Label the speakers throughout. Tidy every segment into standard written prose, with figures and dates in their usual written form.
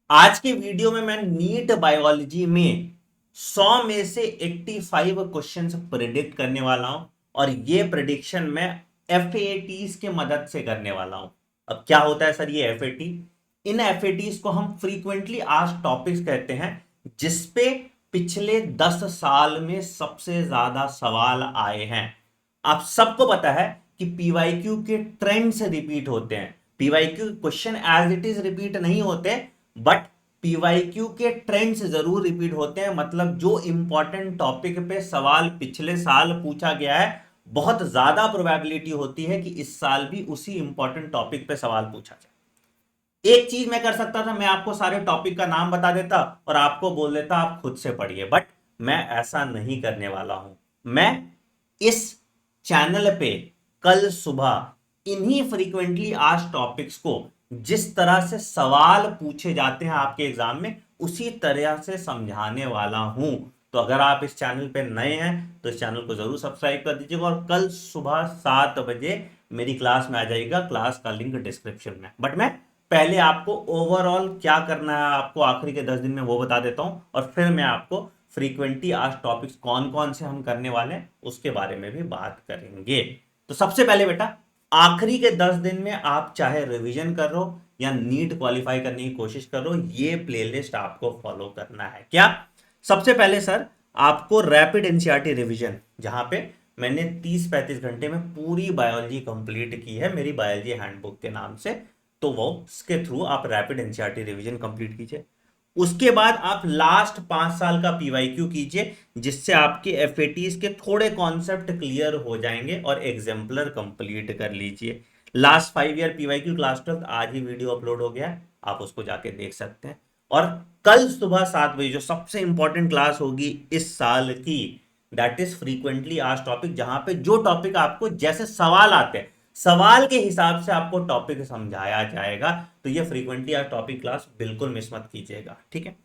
Speaker 1: आज के वीडियो में मैं नीट बायोलॉजी में 100 में से 85 क्वेश्चंस प्रिडिक्ट करने वाला हूं और ये प्रिडिक्शन मैं एफएटीज के मदद से करने वाला हूं। अब क्या होता है सर ये एफएटी? इन एफएटीज को हम फ्रीक्वेंटली आस्क्ड टॉपिक्स कहते हैं, जिसपे पिछले 10 साल में सबसे ज्यादा सवाल आए हैं। आप सबको पता है कि पीवाईक्यू के ट्रेंड से रिपीट होते हैं। PYQ question as it is repeat नहीं होते, बट पीवाईक्यू के ट्रेंड्स जरूर रिपीट होते हैं। मतलब जो इंपॉर्टेंट टॉपिक पे सवाल पिछले साल पूछा गया है, बहुत ज्यादा प्रोबेबिलिटी होती है कि इस साल भी उसी इंपॉर्टेंट टॉपिक पे सवाल पूछा जाए। एक चीज मैं कर सकता था, मैं आपको सारे टॉपिक का नाम बता देता और आपको बोल देता आप खुद से पढ़िए, बट मैं ऐसा नहीं करने वाला हूं। मैं इस चैनल पे कल सुबह इन्हीं फ्रीक्वेंटली आस्क्ड टॉपिक्स को जिस तरह से सवाल पूछे जाते हैं आपके एग्जाम में, उसी तरह से समझाने वाला हूं। तो अगर आप इस चैनल पे नए हैं तो इस चैनल को जरूर सब्सक्राइब कर दीजिएगा और कल सुबह 7 बजे मेरी क्लास में आ जाइएगा। क्लास का लिंक डिस्क्रिप्शन में। बट मैं पहले आपको ओवरऑल क्या करना है आपको आखिरी के 10 दिन में वो बता देता हूं, और फिर मैं आपको फ्रीक्वेंटली आज टॉपिक्स कौन कौन से हम करने वाले हैं उसके बारे में भी बात करेंगे। तो सबसे पहले बेटा, आखिरी के 10 दिन में आप चाहे रिवीजन कर रहे हो या नीट क्वालिफाई करने की कोशिश कर रहे हो, ये प्लेलिस्ट आपको फॉलो करना है। क्या? सबसे पहले सर, आपको रैपिड एनसीईआरटी रिवीजन, जहां पे मैंने 30-35 घंटे में पूरी बायोलॉजी कंप्लीट की है मेरी बायोलॉजी हैंडबुक के नाम से, तो वो इसके थ्रू आप रैपिड एनसीईआरटी रिवीजन कंप्लीट कीजिए। उसके बाद आप लास्ट 5 साल का पीवाईक्यू कीजिए, जिससे आपके एफएटीज के थोड़े कॉन्सेप्ट क्लियर हो जाएंगे, और एग्जाम्पलर कंप्लीट कर लीजिए। लास्ट 5 ईयर पीवाईक्यू क्लास 12 आज ही वीडियो अपलोड हो गया है, आप उसको जाके देख सकते हैं। और कल सुबह 7 बजे जो सबसे इंपॉर्टेंट क्लास होगी इस साल की, that is frequently asked topic, जहां पे जो टॉपिक आपको जैसे सवाल आते हैं सवाल के हिसाब से आपको टॉपिक समझाया जाएगा। तो ये फ्रीक्वेंटली आस्क्ड टॉपिक क्लास बिल्कुल मिस मत कीजिएगा, ठीक है।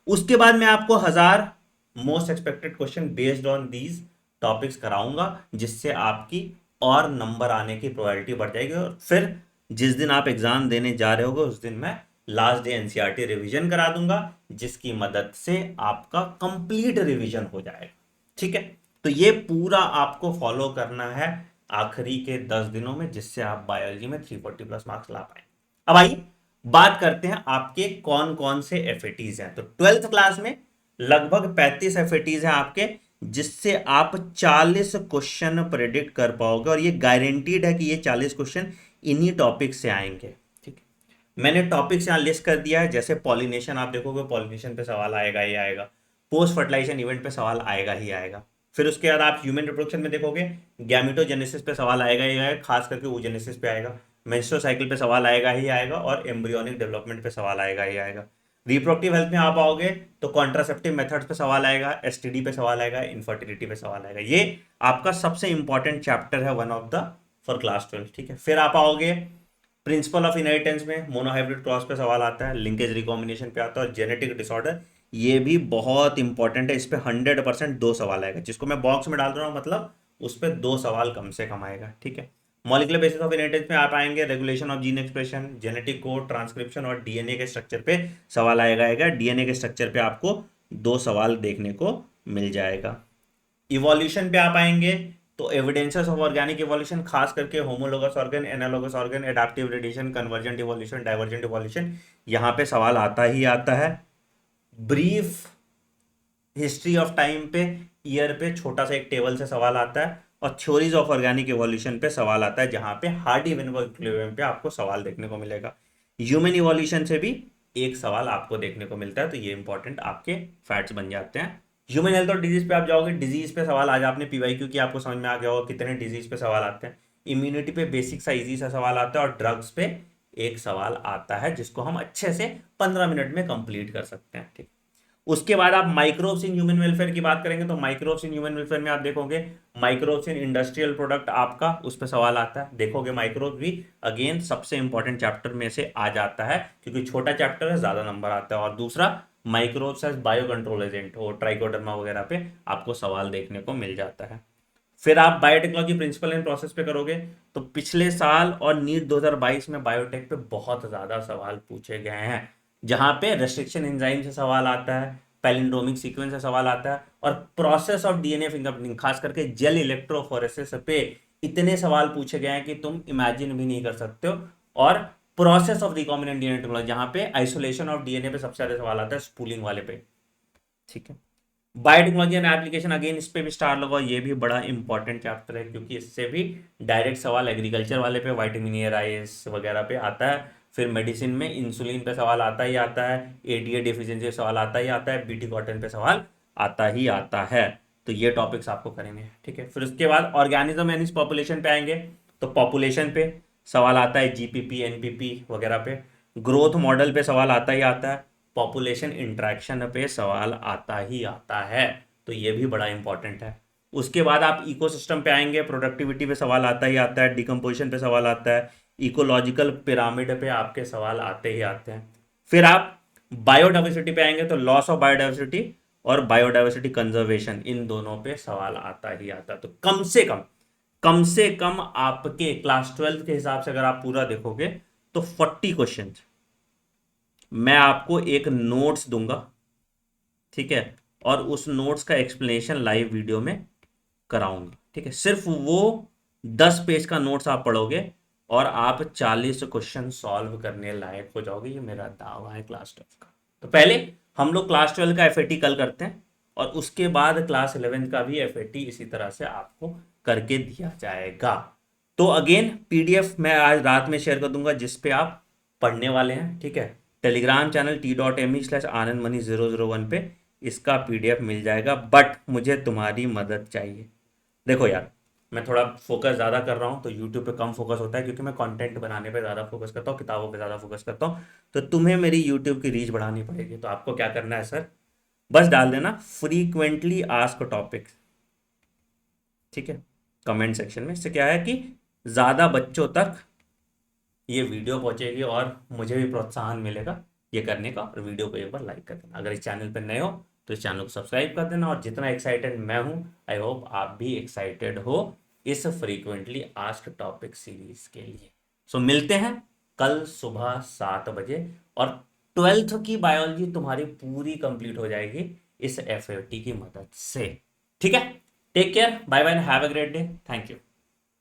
Speaker 1: उसके बाद मैं आपको 1000 most expected question based on these topics कराऊंगा, जिससे आपकी और नंबर आने की प्रोबेबिलिटी बढ़ जाएगी। और फिर जिस दिन आप एग्जाम देने जा रहे होगे उस दिन मैं लास्ट डे एनसीईआरटी रिवीजन करा दूंगा, जिसकी मदद से आपका कंप्लीट रिवीजन हो जाएगा, ठीक है। तो ये पूरा आपको फॉलो करना है आखिरी के 10 दिनों में, जिससे आप बायोलॉजी में 340 प्लस मार्क्स ला पाए। अब आइए बात करते हैं आपके कौन कौन से एफएटीज हैं। तो 12th क्लास में लगभग 35 एफएटीज हैं आपके, जिससे आप 40 क्वेश्चन प्रेडिक्ट कर पाओगे, और ये गारंटीड है कि ये 40 क्वेश्चन इन्हीं टॉपिक से आएंगे, ठीक है। मैंने टॉपिक्स यहाँ लिस्ट कर दिया है, जैसे पॉलिनेशन, आप देखोगे पॉलिनेशन पे सवाल आएगा ही आएगा, पोस्ट फर्टिलाइजेशन इवेंट पे सवाल आएगा ही आएगा। फिर उसके बाद आप ह्यूमन रिप्रोडक्शन में देखोगे गैमेटोजेनेसिस पे सवाल आएगा ही आएगा, खास करके oogenesis पे आएगा। मेंस्ट्रुअल साइकिल पे सवाल आएगा ही आएगा, और एम्ब्रियोनिक डेवलपमेंट पे सवाल आएगा ही आएगा। रिप्रोडक्टिव हेल्थ में आप आओगे तो कॉन्ट्रासेप्टिव मेथड्स पे सवाल आएगा, एसटीडी पे सवाल आएगा, इनफर्टिलिटी पे सवाल आएगा। ये आपका सबसे इंपॉर्टेंट चैप्टर है, one of the for class 12, ठीक है। फिर आप आओगे प्रिंसिपल ऑफ इनहेरिटेंस में, मोनोहाइब्रिड क्रॉस पे सवाल आता है, लिंकेज रिकॉम्बिनेशन पे आता है, और जेनेटिक डिसऑर्डर, ये भी बहुत इंपॉर्टेंट है। इस पे 100% 2 सवाल आएगा, जिसको मैं बॉक्स में डाल रहा हूँ, मतलब उस पर 2 सवाल कम से कम आएगा, ठीक है। मॉलिकुलर बेसिस ऑफ इनहेरिटेंस में आप आएंगे regulation of gene expression, genetic code, transcription और डीएनए के स्ट्रक्चर पे सवाल आएगा। डीएनए के स्ट्रक्चर पे आपको 2 सवाल देखने को मिल जाएगा। इवोल्यूशन पे आप आएंगे तो एविडेंसेस ऑफ ऑर्गेनिक इवोल्यूशन, खास करके homologous organ, analogous organ, adaptive radiation, convergent evolution, divergent evolution, यहाँ पे सवाल आता ही आता है। ब्रीफ हिस्ट्री ऑफ टाइम पे ईयर पे छोटा सा एक टेबल से सवाल आता है, और थ्योरीज ऑफ ऑर्गेनिक इवोल्यूशन पे सवाल आता है, जहां पे हार्डी विनबर्ग इक्विलिब्रियम पे आपको सवाल देखने को मिलेगा। ह्यूमन इवोल्यूशन से भी एक सवाल आपको देखने को मिलता है, तो ये इंपॉर्टेंट आपके फैक्ट्स बन जाते हैं। ह्यूमन हेल्थ और डिजीज पे आप जाओगे, डिजीज पे सवाल आज आपने पीवाईक्यू की आपको समझ में आ गया होगा कितने डिजीज पे सवाल आते हैं। इम्यूनिटी पे बेसिक सा इजी सा सवाल आता है, और ड्रग्स पे एक सवाल आता है, जिसको हम अच्छे से 15 मिनट में कंप्लीट कर सकते हैं, ठीक। उसके बाद आप माइक्रोब्स इन ह्यूमन वेलफेयर की बात करेंगे, तो माइक्रोब्स इन ह्यूमन वेलफेयर में आप देखोगे माइक्रोब्स इन इंडस्ट्रियल प्रोडक्ट, आपका उस पर सवाल आता है। देखोगे माइक्रोब्स भी अगेन सबसे इंपॉर्टेंट चैप्टर में से आ जाता है, क्योंकि छोटा चैप्टर है, ज्यादा नंबर आता है। और दूसरा microbes as bio control agent, वो ट्राइकोडर्मा वगैरह पे आपको सवाल देखने को मिल जाता है। फिर आप बायोटेक्नोलॉजी प्रिंसिपल एंड प्रोसेस पे करोगे, तो पिछले साल और नीट 2022 में बायोटेक पे बहुत ज्यादा सवाल पूछे गए हैं। जहां पे रेस्ट्रिक्शन एंजाइम से सवाल आता है, पैलिंड्रोमिक सीक्वेंस से सवाल आता है, और प्रोसेस ऑफ डीएनए फिंगरप्रिंटिंग, खास करके जेल इलेक्ट्रोफोरेसिस पे इतने सवाल पूछे गए हैं कि तुम इमेजिन भी नहीं कर सकते हो। और process of recombinant DNA technology, जहां पे आइसोलेशन ऑफ डीएनए पे सबसे ज्यादा सवाल आता है, स्पूलिंग वाले पे। ठीक है। बायोटेक्नोलॉजी एंड एप्लीकेशन, अगेन इस पे भी स्टार लगाओ, ये भी बड़ा इंपॉर्टेंट चैप्टर है, क्योंकि इससे भी डायरेक्ट सवाल एग्रीकल्चर वाले पे, विटामिन ए राइस वगैरह पे आता है। फिर मेडिसिन में इंसुलिन पे सवाल आता ही आता है, एडीए डिफिशियंसी पे सवाल आता ही आता है, बीटी कॉटन पे सवाल आता ही आता है। तो ये टॉपिक्स आपको करेंगे। ठीक है। फिर उसके बाद ऑर्गेनिज्म एंड इस पॉपुलेशन पे आएंगे, तो पॉपुलेशन पे सवाल आता है, जीपीपी एनपीपी वगैरह पे। ग्रोथ मॉडल पे सवाल आता ही आता है, पॉपुलेशन इंट्रैक्शन पे सवाल आता ही आता है। तो ये भी बड़ा इंपॉर्टेंट है। उसके बाद आप इकोसिस्टम पे आएंगे, प्रोडक्टिविटी पे सवाल आता ही आता है, डिकम्पोजिशन पे सवाल आता है, इकोलॉजिकल पिरामिड पे आपके सवाल आते ही आते हैं। फिर आप बायोडाइवर्सिटी पे आएंगे, तो लॉस ऑफ बायोडाइवर्सिटी और बायोडाइवर्सिटी कंजर्वेशन, इन दोनों पे सवाल आता ही आता है। तो कम से कम आपके क्लास 12 के हिसाब से अगर आप पूरा देखोगे तो 40 क्वेश्चन मैं आपको एक नोट्स दूंगा। ठीक है। और उस नोट्स का एक्सप्लेनेशन लाइव वीडियो में कराऊंगा। ठीक है। सिर्फ वो 10 पेज का नोट्स आप पढ़ोगे और आप 40 क्वेश्चन सॉल्व करने लायक हो जाओगे, ये मेरा दावा है क्लास 12 का। तो पहले हम लोग क्लास 12 का एफएटी कल करते हैं, और उसके बाद क्लास 11 का भी एफएटी इसी तरह से आपको करके दिया जाएगा। तो अगेन पीडीएफ मैं आज रात में शेयर कर दूंगा जिस पे आप पढ़ने वाले हैं। ठीक है। टेलीग्राम चैनल t.me/anandmani001 पे इसका पीडीएफ मिल जाएगा, बट मुझे तुम्हारी मदद चाहिए। देखो यार, मैं थोड़ा फोकस ज़्यादा कर रहा हूँ, तो यूट्यूब पे कम फोकस होता है, क्योंकि मैं कंटेंट बनाने पे ज़्यादा फोकस करता हूँ, किताबों पे ज़्यादा फोकस करता हूँ। तो तुम्हें मेरी यूट्यूब की रीच बढ़ानी पड़ेगी। तो आपको क्या करना है सर, बस डाल देना फ्रीक्वेंटली आस्क टॉपिक्स। ठीक है। कमेंट सेक्शन में। इससे क्या है कि ज़्यादा बच्चों तक ये वीडियो पहुंचेगी और मुझे भी प्रोत्साहन मिलेगा ये करने का। और वीडियो को एक बार लाइक कर देना, अगर इस चैनल पर नए हो तो इस चैनल को सब्सक्राइब कर देना। और जितना एक्साइटेड मैं हूं, आई होप आप भी एक्साइटेड हो इस फ्रीक्वेंटली आस्क्ड टॉपिक सीरीज के लिए। सो मिलते हैं कल सुबह 7 बजे, और 12th की बायोलॉजी तुम्हारी पूरी कंप्लीट हो जाएगी इस एफएटी की मदद से। ठीक है। Take care, bye bye, have a great day, thank you.